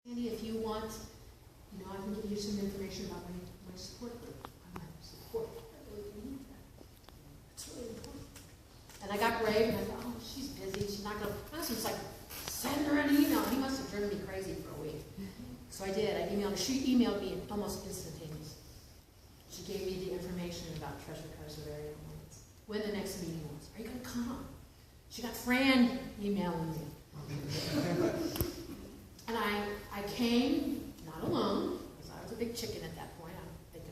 Sandy, if you want, I can give you some information about my support group. I'm going to support. I really need that. It's really important. And I got brave, and I thought, she's busy. She's not going to. My husband's like, send her an email. He must have driven me crazy for a week. So I did. I emailed her. She emailed me almost instantaneous. She gave me the information about Treasure Coast of Area Alliance, when the next meeting was. Are you going to come? She got Fran emailing me. And I came, not alone, because I was a big chicken at that point. I'm thinking,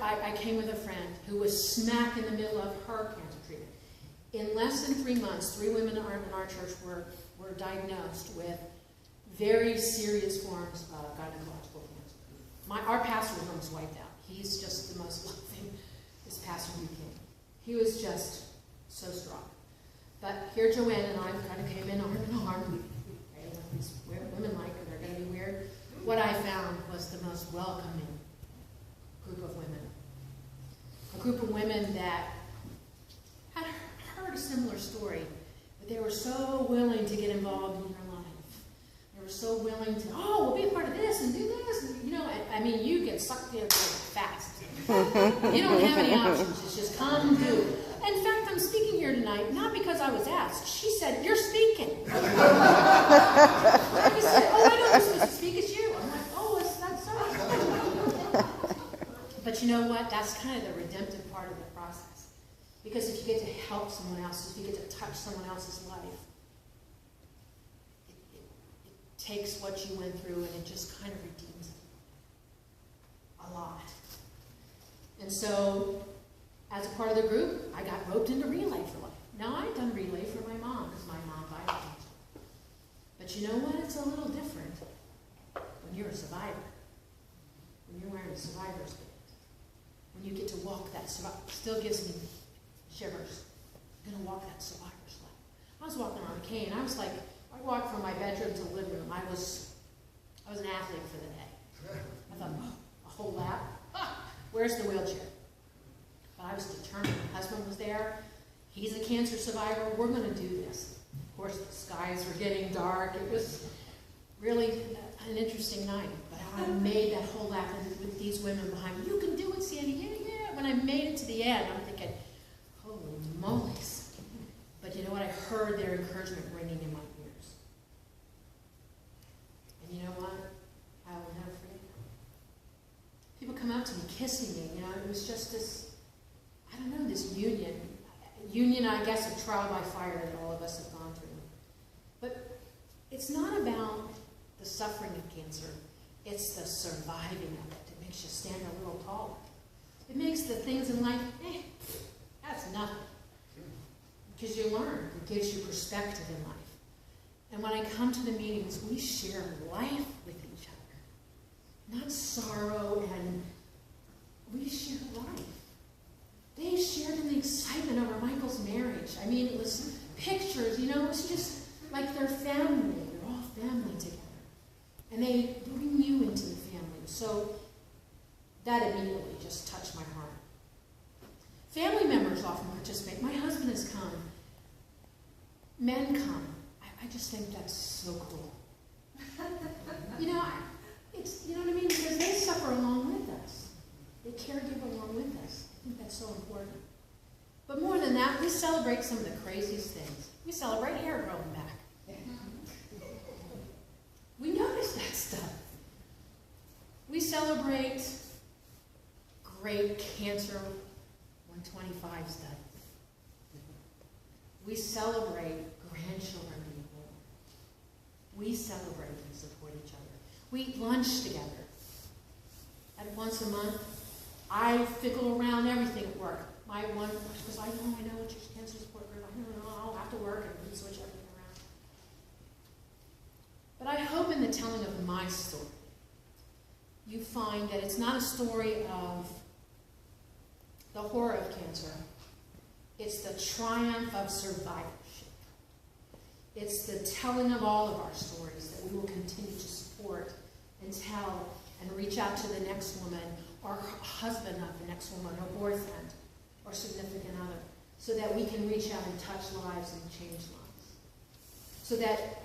I came with a friend who was smack in the middle of her cancer treatment. In less than 3 months, 3 women in our church were diagnosed with very serious forms of gynecological cancer. Our pastor was almost wiped out. He's just the most loving, this pastor you can. He was just so strong. But here Joanne and I kind of came in arm in arm. These women like her, they're going to be weird. What I found was the most welcoming group of women. A group of women that had heard a similar story, but they were so willing to get involved in your life. They were so willing to, we'll be a part of this and do this. And, you get sucked in fast. You don't have any options. It's just come do it. In fact, I'm speaking here tonight, not because I was asked. She said, you're speaking. I said, I know I'm supposed to speak as you. I'm like, is that so? But you know what? That's kind of the redemptive part of the process. Because if you get to help someone else, if you get to touch someone else's life, it takes what you went through and it just kind of redeems it a lot. And so, as a part of the group, I got roped into Relay for Life. Now, I'd done Relay for my mom, because my mom died of cancer. But you know what? It's a little different when you're a survivor. When you're wearing a survivor's band. When you get to walk that survivor. Still gives me shivers. I'm going to walk that survivor's life. I was walking around a cane. I was like, I walked from my bedroom to the living room. I was an athlete for the day. I thought, a whole lap? Where's the wheelchair? But I was determined. My husband was there. He's a cancer survivor. We're going to do this. Of course, the skies were getting dark. It was really an interesting night. But I made that whole lap with these women behind me. You can do it, Sandy. Yeah. When I made it to the end, I'm thinking, holy mollies. But you know what? I heard their encouragement ringing in my ears. And you know what? I will never forget it. People come up to me, kissing me. It was just this, this union. Union, I guess, of trial by fire that all of us have gone through. But it's not about the suffering of cancer. It's the surviving of it that makes you stand a little taller. It makes the things in life, that's nothing. Because you learn. It gives you perspective in life. And when I come to the meetings, we share life with each other. Not sorrow, and we share life. They shared in the excitement over Michael's marriage. It was pictures, it was just like their family. They're all family together. And they bring you into the family. So that immediately just touched my heart. Family members often participate. My husband has come. Men come. I just think that's so cool. It's, you know what I mean? Because they suffer along with us. They caregive along with us. I think that's so important. But more than that, we celebrate some of the craziest things. We celebrate hair growing back. We notice that stuff. We celebrate great cancer 125 studies. We celebrate grandchildren being born. We celebrate and support each other. We eat lunch together. And once a month, I fickle around everything at work. Because I know what your cancer support group, I'll have to work and switch everything around. But I hope in the telling of my story, you find that it's not a story of the horror of cancer. It's the triumph of survivorship. It's the telling of all of our stories that we will continue to support and tell and reach out to the next woman or husband of the next woman or boyfriend or significant other so that we can reach out and touch lives and change lives. So that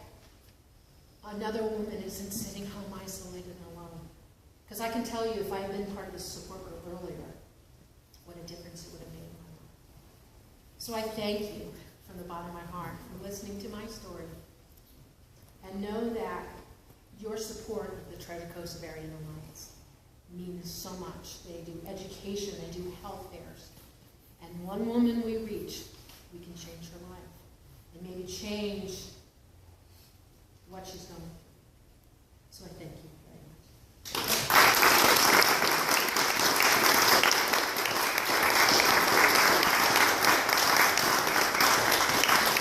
another woman isn't sitting home isolated and alone. Because I can tell you, if I had been part of this support group earlier, what a difference it would have made in my life. So I thank you from the bottom of my heart for listening to my story. And know that your support of the Treasure Coast of Aryan Alliance means so much. They do education, they do health fairs. And one woman we reach, we can change her life. And maybe change what she's going through.